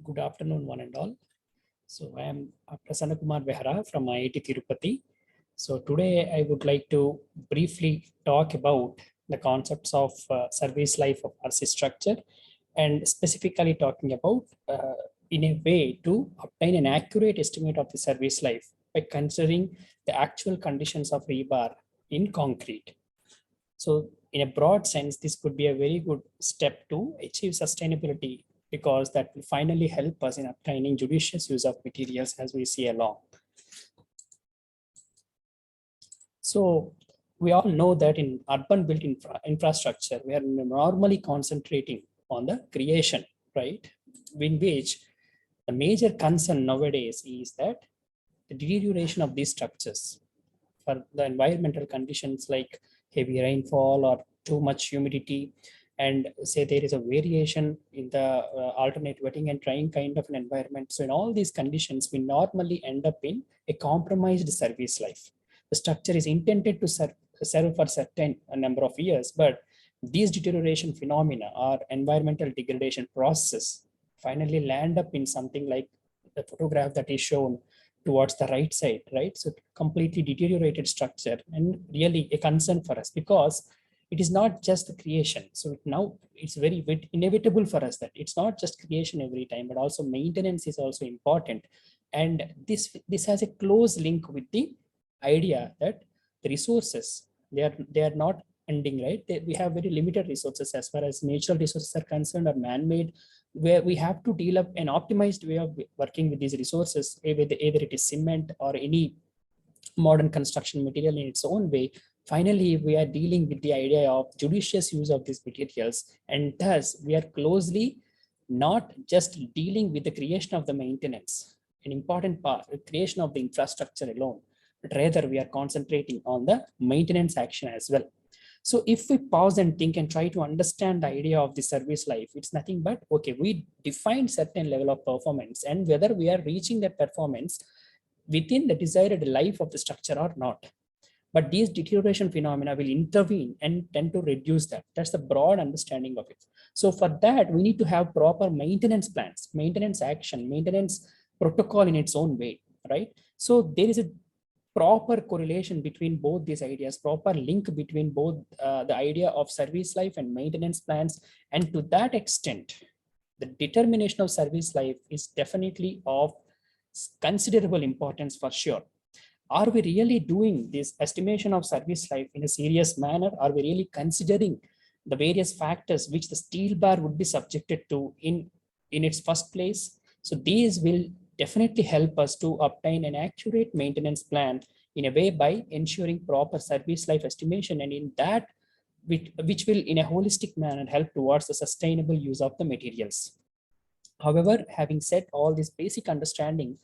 Good afternoon, one and all. So I am Prasanna Kumar Behera from IIT Tirupati. So today I would like to briefly talk about the concepts of service life of RC structure, and specifically talking about in a way to obtain an accurate estimate of the service life by considering the actual conditions of rebar in concrete. So in a broad sense, this could be a very good step to achieve sustainability, because that will finally help us in obtaining judicious use of materials as we see along. So we all know that in urban built infrastructure, we are normally concentrating on the creation, right? In which the major concern nowadays is that the deterioration of these structures for the environmental conditions like heavy rainfall or too much humidity, and say there is a variation in the alternate wetting and drying kind of an environment. So in all these conditions, we normally end up in a compromised service life. The structure is intended to serve for certain number of years, but these deterioration phenomena or environmental degradation processes finally land up in something like the photograph that is shown towards the right side, right? So completely deteriorated structure, and really a concern for us, because it is not just the creation. So now it's very inevitable for us that it's not just creation every time, but also maintenance is also important. And this has a close link with the idea that the resources, they are not ending, right? We have very limited resources as far as natural resources are concerned, or man-made, where we have to develop an optimized way of working with these resources, either it is cement or any modern construction material in its own way. Finally, we are dealing with the idea of judicious use of these materials, and thus we are closely not just dealing with the creation of the maintenance, an important part, the creation of the infrastructure alone, but rather we are concentrating on the maintenance action as well. So if we pause and think and try to understand the idea of the service life, it's nothing but, okay, we define certain level of performance, and whether we are reaching that performance within the desired life of the structure or not. But these deterioration phenomena will intervene and tend to reduce that. That's the broad understanding of it. So for that, we need to have proper maintenance plans, maintenance action, maintenance protocol in its own way, right? So there is a proper correlation between both these ideas, proper link between both the idea of service life and maintenance plans. And to that extent, the determination of service life is definitely of considerable importance for sure. Are we really doing this estimation of service life in a serious manner? Are we really considering the various factors which the steel bar would be subjected to in its first place? So these will definitely help us to obtain an accurate maintenance plan in a way by ensuring proper service life estimation, and in that which will in a holistic manner help towards the sustainable use of the materials. However, having said all this basic understanding,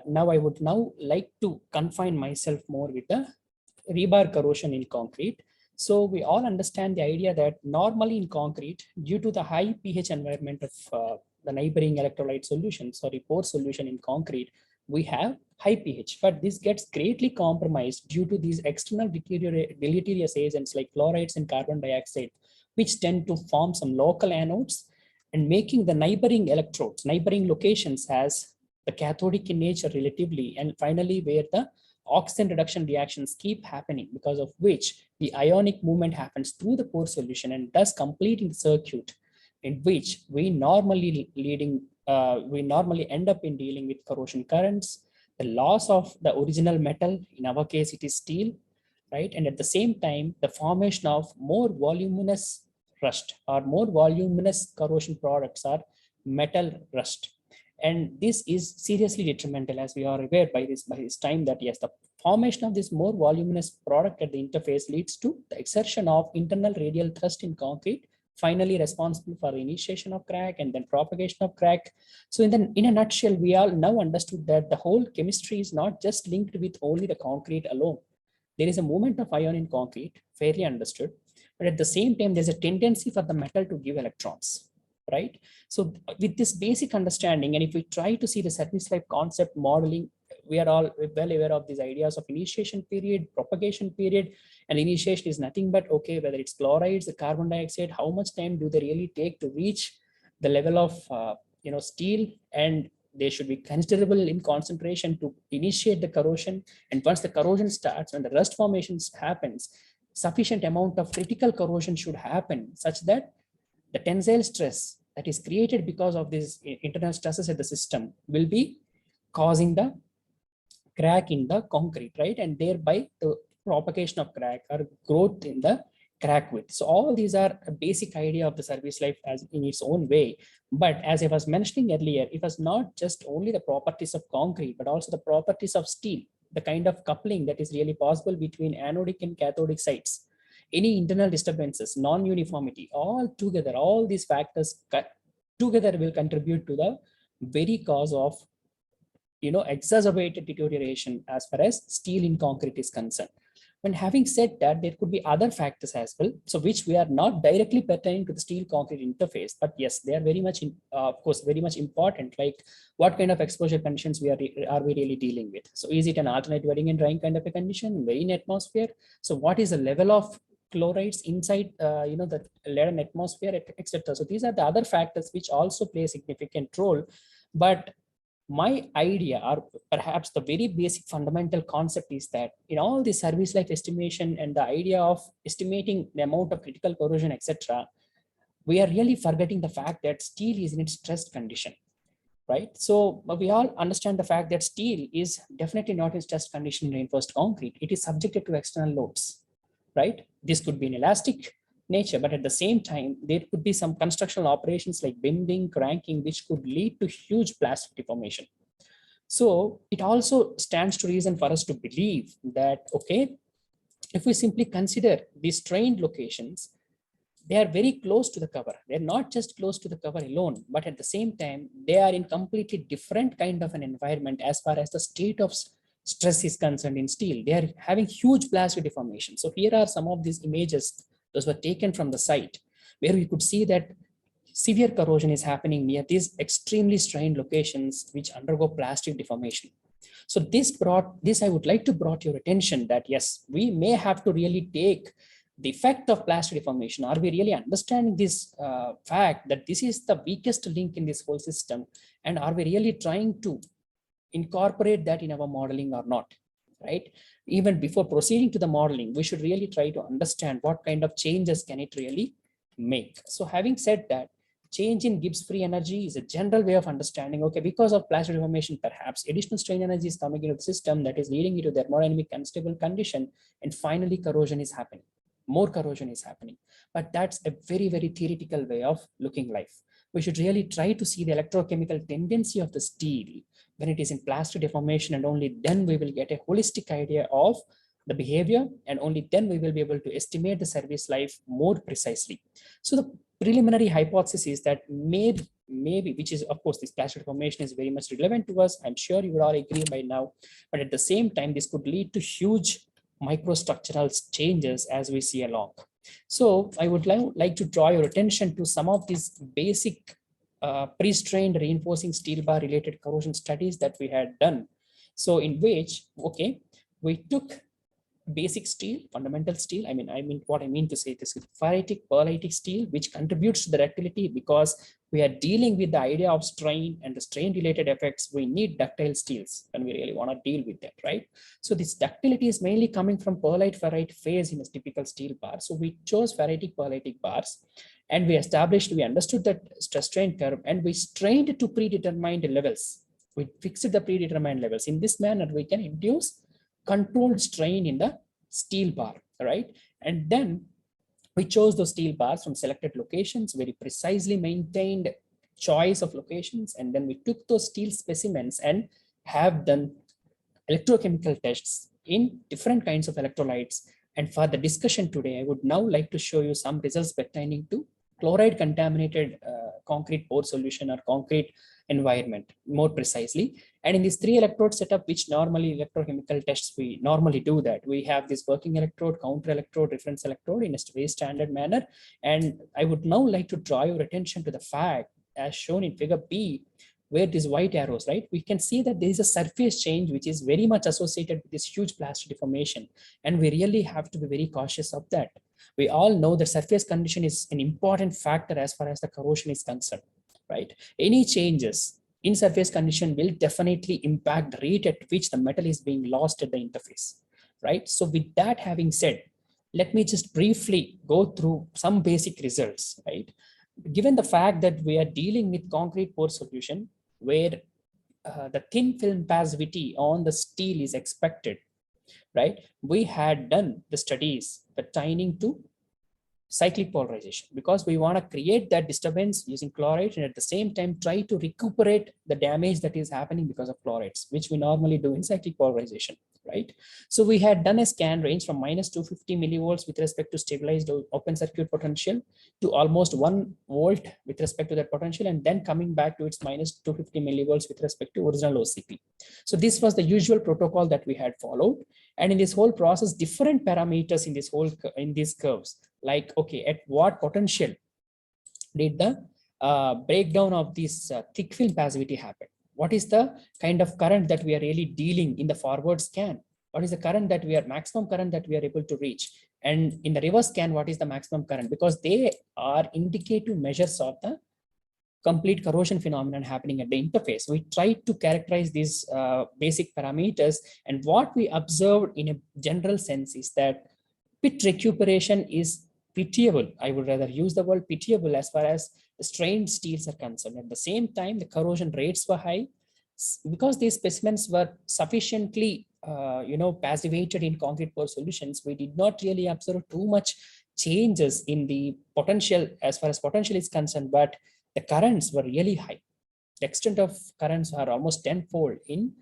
now I would now like to confine myself more with the rebar corrosion in concrete. So we all understand the idea that normally in concrete, due to the high pH environment of the neighboring electrolyte solutions or a pore solution in concrete, we have high pH, but this gets greatly compromised due to these external deleterious agents like chlorides and carbon dioxide, which tend to form some local anodes and making the neighboring electrodes, neighboring locations as the cathodic in nature relatively, and finally where the oxygen reduction reactions keep happening, because of which the ionic movement happens through the pore solution and thus completing the circuit in which we normally end up in dealing with corrosion currents, the loss of the original metal, in our case it is steel, right? And at the same time, the formation of more voluminous rust or more voluminous corrosion products are metal rust. And this is seriously detrimental, as we are aware by this time, that yes, the formation of this more voluminous product at the interface leads to the exertion of internal radial thrust in concrete, finally responsible for the initiation of crack and then propagation of crack. So in a nutshell, we all now understood that the whole chemistry is not just linked with only the concrete alone. There is a movement of ion in concrete, fairly understood, but at the same time, there's a tendency for the metal to give electrons, right? So with this basic understanding, and if we try to see the service life concept modeling, we are all well aware of these ideas of initiation period, propagation period, and initiation is nothing but, okay, whether it's chlorides, the carbon dioxide, how much time do they really take to reach the level of steel, and they should be considerable in concentration to initiate the corrosion. And once the corrosion starts, when the rust formations happens, sufficient amount of critical corrosion should happen such that the tensile stress that is created because of these internal stresses at the system will be causing the crack in the concrete, right? And thereby the propagation of crack or growth in the crack width. So all these are a basic idea of the service life as in its own way. But as I was mentioning earlier, it was not just only the properties of concrete, but also the properties of steel, the kind of coupling that is really possible between anodic and cathodic sides, any internal disturbances, non-uniformity, all together, all these factors together will contribute to the very cause of exacerbated deterioration as far as steel in concrete is concerned. When having said that, there could be other factors as well, so which we are not directly pertaining to the steel concrete interface, but yes, they are very much of course very much important, like what kind of exposure conditions are we really dealing with. So is it an alternate wetting and drying kind of a condition, very in atmosphere? So what is the level of chlorides inside the lead and atmosphere, etc. So these are the other factors which also play a significant role. But my idea, or perhaps the very basic fundamental concept, is that in all the service life estimation and the idea of estimating the amount of critical corrosion, etc., we are really forgetting the fact that steel is in its stressed condition, right? So we all understand the fact that steel is definitely not in stressed condition in reinforced concrete. It is subjected to external loads, right? This could be an elastic nature, but at the same time, there could be some constructional operations like bending, cranking, which could lead to huge plastic deformation. So it also stands to reason for us to believe that, okay, if we simply consider these strained locations, they are very close to the cover. They're not just close to the cover alone, but at the same time, they are in completely different kind of an environment as far as the state of stress is concerned in steel. They are having huge plastic deformation. So here are some of these images. Those were taken from the site where we could see that severe corrosion is happening near these extremely strained locations which undergo plastic deformation. So this I would like to brought your attention that yes, we may have to really take the effect of plastic deformation. Are we really understanding this fact that this is the weakest link in this whole system? And are we really trying to incorporate that in our modeling or not, right? Even before proceeding to the modeling, we should really try to understand what kind of changes can it really make. So having said that, change in Gibbs free energy is a general way of understanding, okay, because of plastic deformation, perhaps additional strain energy is coming into the system that is leading into thermodynamic unstable condition, and finally corrosion is happening. More corrosion is happening. But that's a very, very theoretical way of looking life. We should really try to see the electrochemical tendency of the steel when it is in plastic deformation, and only then we will get a holistic idea of the behavior, and only then we will be able to estimate the service life more precisely. So the preliminary hypothesis is that maybe, which is of course this plastic deformation is very much relevant to us. I'm sure you would all agree by now, but at the same time, this could lead to huge microstructural changes as we see along. So I would like to draw your attention to some of these basic pre-strained reinforcing steel bar related corrosion studies that we had done. So in which, okay, we took basic steel, fundamental steel. I mean, what I mean to say this is ferritic, pearlitic steel, which contributes to the ductility because we are dealing with the idea of strain and the strain related effects. We need ductile steels and we really want to deal with that, right? So this ductility is mainly coming from pearlite ferrite phase in a typical steel bar. So we chose ferritic pearlitic bars, and we understood that stress strain curve, and we strained to predetermined levels. We fixed the predetermined levels. In this manner, we can induce controlled strain in the steel bar, right? And then we chose those steel bars from selected locations, very precisely maintained choice of locations. And then we took those steel specimens and have done electrochemical tests in different kinds of electrolytes. And for the discussion today, I would now like to show you some results pertaining to chloride contaminated concrete pore solution or concrete environment more precisely. And in this 3 electrode setup, which normally electrochemical tests, we normally do that. We have this working electrode, counter electrode, reference electrode in a very standard manner. And I would now like to draw your attention to the fact as shown in figure B, where these white arrows, right? We can see that there is a surface change, which is very much associated with this huge plastic deformation. And we really have to be very cautious of that. We all know the surface condition is an important factor as far as the corrosion is concerned. right? Any changes in surface condition will definitely impact the rate at which the metal is being lost at the interface, right? So with that having said, let me just briefly go through some basic results, right? Given the fact that we are dealing with concrete pore solution where the thin film passivity on the steel is expected, right? We had done the studies pertaining to cyclic polarization because we want to create that disturbance using chloride and at the same time try to recuperate the damage that is happening because of chlorides, which we normally do in cyclic polarization, right? So we had done a scan range from minus 250 millivolts with respect to stabilized open circuit potential to almost 1 volt with respect to that potential, and then coming back to its minus 250 millivolts with respect to original OCP. So this was the usual protocol that we had followed. And in this whole process, different parameters in these curves, like, okay, at what potential did the breakdown of this thick film passivity happen? What is the kind of current that we are really dealing in the forward scan? What is the current that we are, maximum current that we are able to reach? And in the reverse scan, what is the maximum current? Because they are indicative measures of the complete corrosion phenomenon happening at the interface. We tried to characterize these basic parameters, and what we observed in a general sense is that pit recuperation is pitiable. I would rather use the word pitiable as far as the strained steels are concerned. At the same time, the corrosion rates were high because these specimens were sufficiently passivated in concrete pore solutions. We did not really observe too much changes in the potential as far as potential is concerned, but the currents were really high. The extent of currents are almost tenfold in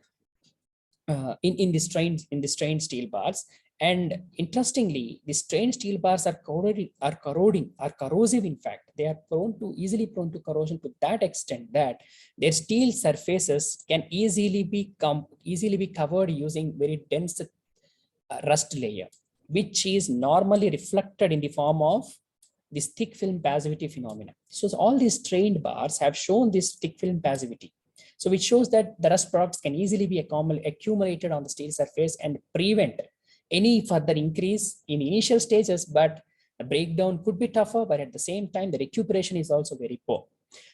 the strained steel bars. And interestingly, the strained steel bars are corrosive. In fact, they are easily prone to corrosion to that extent that their steel surfaces can easily be covered using very dense rust layer, which is normally reflected in the form of this thick film passivity phenomena. So all these strained bars have shown this thick film passivity. So which shows that the rust products can easily be accumulated on the steel surface and prevent any further increase in initial stages, but the breakdown could be tougher, but at the same time, the recuperation is also very poor.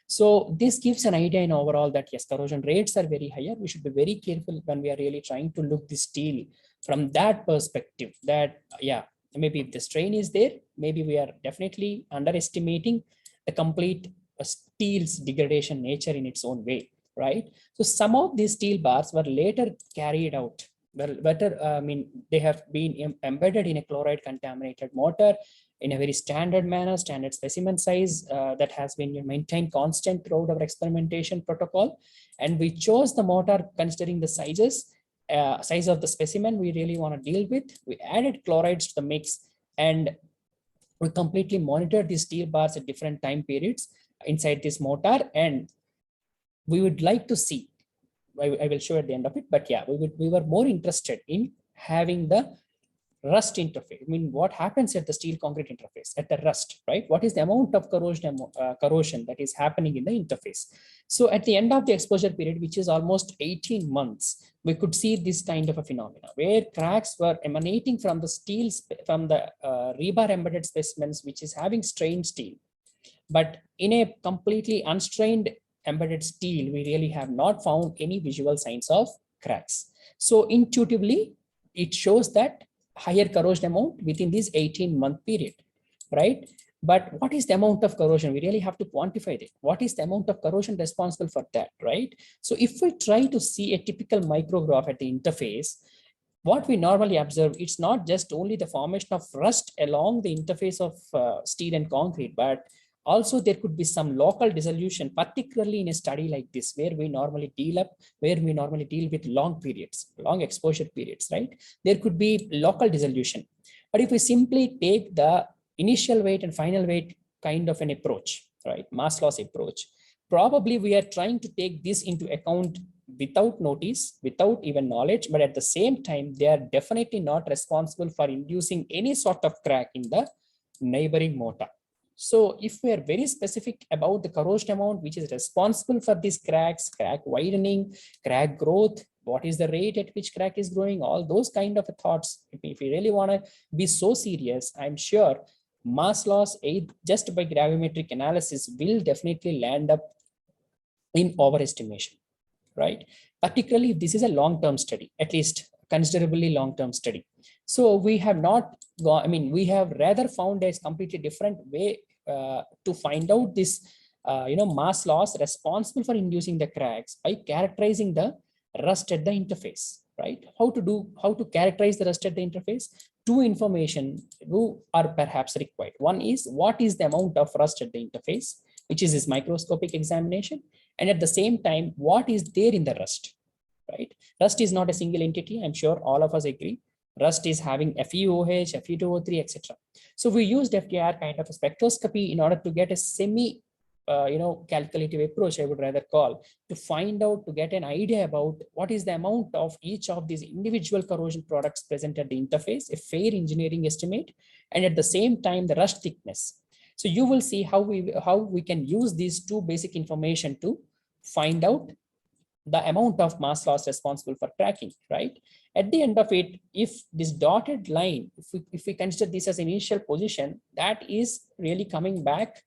So this gives an idea in overall that yes, corrosion rates are very higher. We should be very careful when we are really trying to look the steel from that perspective that, yeah, maybe if the strain is there, maybe we are definitely underestimating the complete steel's degradation nature in its own way, right? So some of these steel bars were later carried out. They have been embedded in a chloride contaminated mortar in a very standard manner, standard specimen size that has been maintained constant throughout our experimentation protocol. And we chose the mortar considering the size of the specimen we really want to deal with. We added chlorides to the mix and we completely monitored these steel bars at different time periods inside this mortar. And we would like to see, I will show at the end of it, but yeah, we were more interested in having the rust interface. I mean, what happens at the steel concrete interface at the rust, right? What is the amount of corrosion that is happening in the interface? So at the end of the exposure period, which is almost 18 months, we could see this kind of a phenomena where cracks were emanating from the rebar embedded specimens, which is having strained steel. But in a completely unstrained embedded steel, we really have not found any visual signs of cracks. So intuitively, it shows that higher corrosion amount within this 18-month period, right? But what is the amount of corrosion? We really have to quantify it. What is the amount of corrosion responsible for that, right? So if we try to see a typical micrograph at the interface, what we normally observe, it's not just only the formation of rust along the interface of steel and concrete, but also there could be some local dissolution, particularly in a study like this, where we normally deal with long periods, long exposure periods, right? There could be local dissolution. But if we simply take the initial weight and final weight kind of an approach, right? Mass loss approach, probably we are trying to take this into account without notice, without even knowledge, but at the same time, they are definitely not responsible for inducing any sort of crack in the neighboring mortar. So if we are very specific about the corrosion amount, which is responsible for these cracks, crack widening, crack growth, what is the rate at which crack is growing, all those kind of thoughts, if you really want to be so serious, I'm sure mass loss just by gravimetric analysis will definitely land up in overestimation, right? Particularly if this is a long-term study, at least considerably long-term study. So we have not gone, I mean, we have rather found a completely different way to find out this, mass loss responsible for inducing the cracks by characterizing the rust at the interface, right? How to characterize the rust at the interface? Two information who are perhaps required. One is what is the amount of rust at the interface, which is this microscopic examination, and at the same time, what is there in the rust, right? Rust is not a single entity. I'm sure all of us agree. Rust is having FeOH, Fe2O3, etc. So we used FTIR kind of a spectroscopy in order to get a semi, calculative approach, I would rather call, to find out, to get an idea about what is the amount of each of these individual corrosion products present at the interface, a fair engineering estimate, and at the same time, the rust thickness. So you will see how we can use these two basic information to find out the amount of mass loss responsible for cracking, right? At the end of it, if this dotted line, if we consider this as initial position, that is really coming back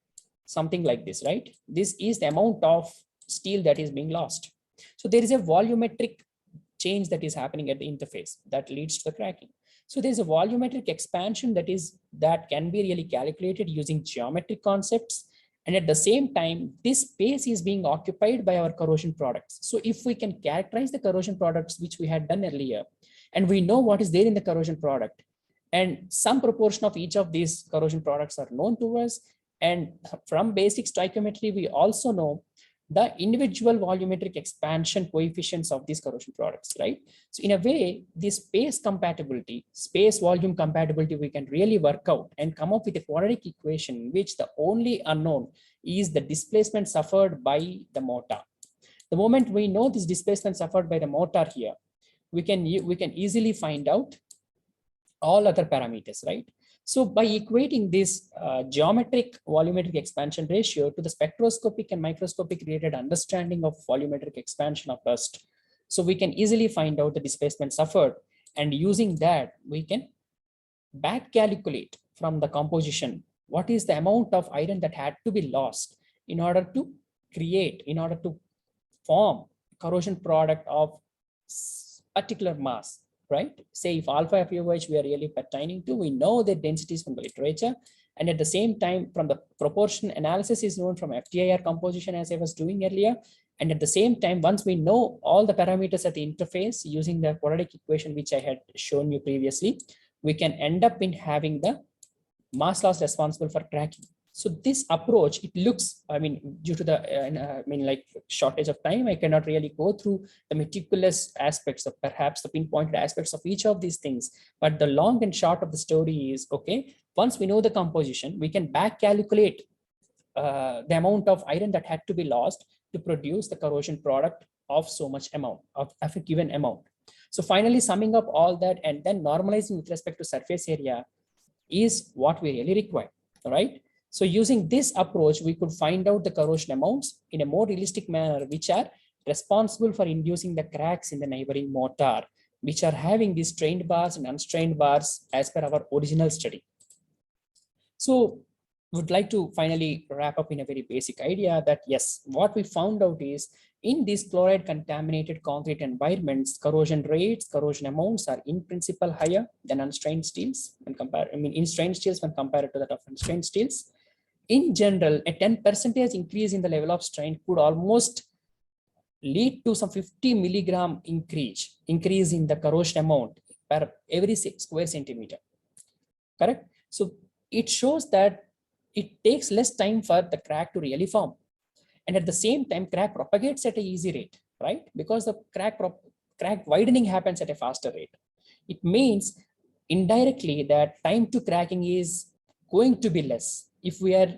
something like this, right? This is the amount of steel that is being lost. So there is a volumetric change that is happening at the interface that leads to the cracking. So there's a volumetric expansion that can be really calculated using geometric concepts. And at the same time, this space is being occupied by our corrosion products. So if we can characterize the corrosion products, which we had done earlier, and we know what is there in the corrosion product, and some proportion of each of these corrosion products are known to us. And from basic stoichiometry, we also know the individual volumetric expansion coefficients of these corrosion products, right? So in a way, this space compatibility, space volume compatibility, we can really work out and come up with a quadratic equation in which the only unknown is the displacement suffered by the mortar. The moment we know this displacement suffered by the mortar here, we can easily find out all other parameters, right? So by equating this geometric volumetric expansion ratio to the spectroscopic and microscopic related understanding of volumetric expansion of rust, so we can easily find out the displacement suffered, and using that, we can back calculate from the composition what is the amount of iron that had to be lost in order to form corrosion product of particular mass, right? Say if alpha FeOH we are really pertaining to, we know the densities from the literature, and at the same time, from the proportion analysis is known from FTIR composition, as I was doing earlier. And at the same time, once we know all the parameters at the interface using the quadratic equation, which I had shown you previously, we can end up in having the mass loss responsible for cracking. So this approach, it looks, I mean, due to the, shortage of time, I cannot really go through the meticulous aspects of perhaps the pinpointed aspects of each of these things. But the long and short of the story is, okay, once we know the composition, we can back calculate the amount of iron that had to be lost to produce the corrosion product of so much amount, of a given amount. So finally, summing up all that and then normalizing with respect to surface area is what we really require, all right? So using this approach, we could find out the corrosion amounts in a more realistic manner, which are responsible for inducing the cracks in the neighboring mortar, which are having these strained bars and unstrained bars as per our original study. So would like to finally wrap up in a very basic idea that yes, what we found out is in these chloride contaminated concrete environments, corrosion rates, corrosion amounts are in principle higher than unstrained steels when compared, in strained steels when compared to that of unstrained steels. In general, a 10% increase in the level of strain could almost lead to some 50 milligram increase in the corrosion amount per every square centimeter. Correct? So it shows that it takes less time for the crack to really form. And at the same time, crack propagates at an easy rate, right? Because the crack widening happens at a faster rate. It means indirectly that time to cracking is going to be less if we are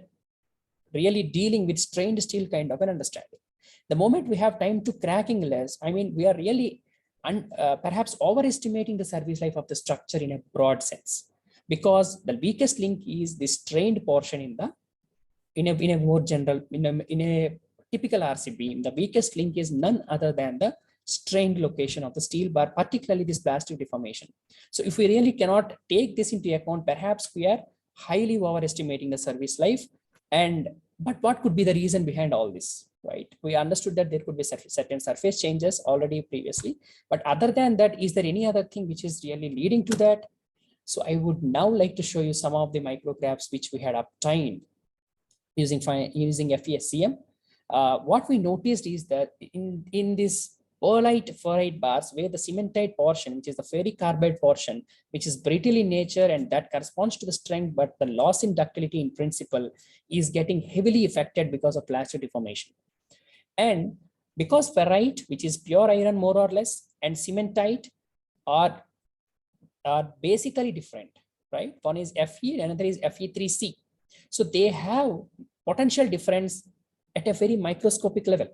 really dealing with strained steel kind of an understanding. The moment we have time to cracking less, I mean, we are really perhaps overestimating the service life of the structure in a broad sense, because the weakest link is the strained portion in a more general, in a typical RC beam. The weakest link is none other than the strained location of the steel bar, particularly this plastic deformation. So if we really cannot take this into account, perhaps we are highly overestimating the service life, and But what could be the reason behind all this, right? We understood that there could be certain surface changes already previously, but other than that, is there any other thing which is really leading to that? So I would now like to show you some of the micrographs which we had obtained using FESCM. What we noticed is that in this pearlite ferrite bars, where the cementite portion, which is the ferricarbide portion, which is brittle in nature and that corresponds to the strength, but the loss in ductility in principle is getting heavily affected because of plastic deformation. And because ferrite, which is pure iron more or less, and cementite are basically different, right? One is Fe, another is Fe3C. So they have potential difference at a very microscopic level.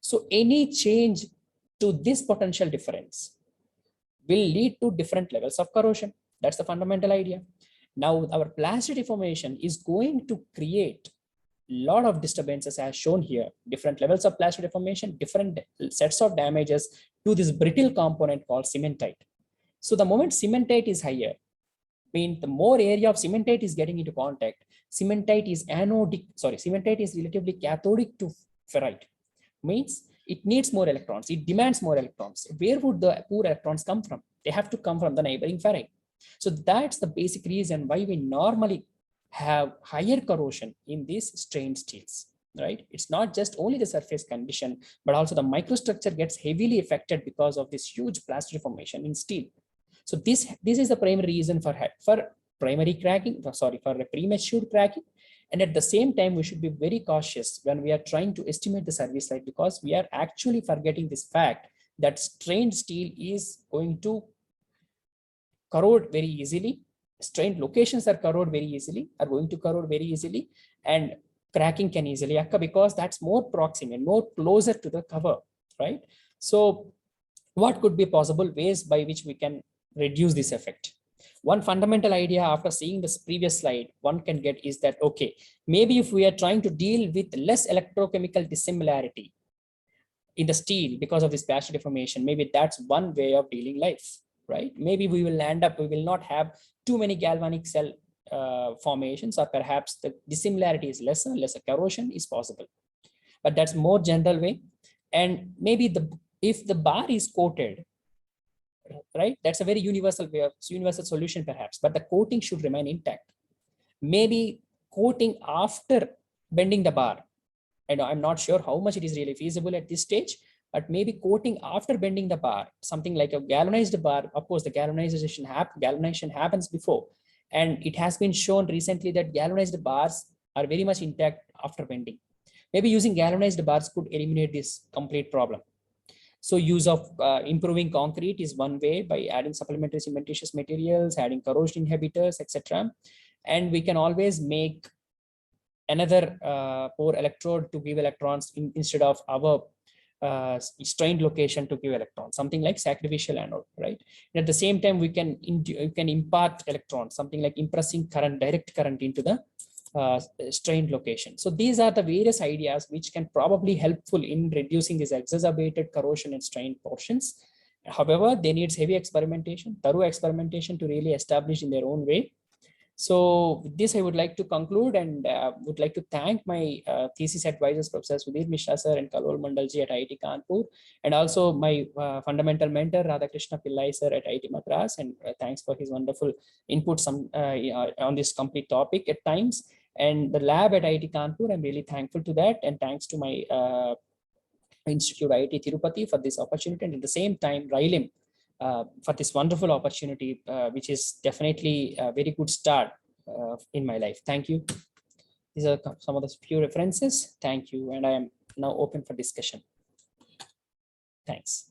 So any change to this potential difference will lead to different levels of corrosion. That's the fundamental idea. Now our plastic deformation is going to create a lot of disturbances as shown here, different levels of plastic deformation, different sets of damages to this brittle component called cementite. So the moment cementite is higher, mean the more area of cementite is getting into contact, cementite is cementite is relatively cathodic to ferrite, means it needs more electrons, it demands more electrons. Where would the poor electrons come from? They have to come from the neighboring ferrite. So that's the basic reason why we normally have higher corrosion in these strained steels, right? It's not just only the surface condition, but also the microstructure gets heavily affected because of this huge plastic deformation in steel. So this is the primary reason for primary cracking, for premature cracking. And at the same time, we should be very cautious when we are trying to estimate the service life, because we are actually forgetting this fact that strained steel is going to corrode very easily. Strained locations are going to corrode very easily, and cracking can easily occur because that's more proximate, more closer to the cover, right? So what could be possible ways by which we can reduce this effect? One fundamental idea after seeing this previous slide one can get is that, okay, maybe if we are trying to deal with less electrochemical dissimilarity in the steel because of this plastic deformation, maybe that's one way of dealing life, right? Maybe we will not have too many galvanic cell formations, or perhaps the dissimilarity is lesser corrosion is possible, but that's more general way. And maybe if the bar is coated, right, that's a very universal solution perhaps, but the coating should remain intact. Maybe coating after bending the bar, and I'm not sure how much it is really feasible at this stage, but maybe coating after bending the bar, something like a galvanized bar. Of course, the galvanization happens before, and it has been shown recently that galvanized bars are very much intact after bending. Maybe using galvanized bars could eliminate this complete problem. So use of improving concrete is one way, by adding supplementary cementitious materials, adding corrosion inhibitors, etc. And we can always make another pore electrode to give electrons instead of our strained location to give electrons, something like sacrificial anode, right? And at the same time, we can impart electrons, something like impressing direct current into the strained location. So these are the various ideas which can probably helpful in reducing this exacerbated corrosion and strained portions. However, they need heavy experimentation, thorough experimentation to really establish in their own way. So with this, I would like to conclude, and would like to thank my thesis advisors, Professor Sudhir Mishra sir and Kalol Mandalji at IIT Kanpur, and also my fundamental mentor, Radhakrishna Pillai sir at IIT Madras, and thanks for his wonderful inputs on this complete topic at times. And the lab at IIT Kanpur, I'm really thankful to that, and thanks to my Institute IIT Tirupati for this opportunity, and at the same time, Rilem, for this wonderful opportunity, which is definitely a very good start in my life. Thank you. These are some of the few references. Thank you. And I am now open for discussion. Thanks.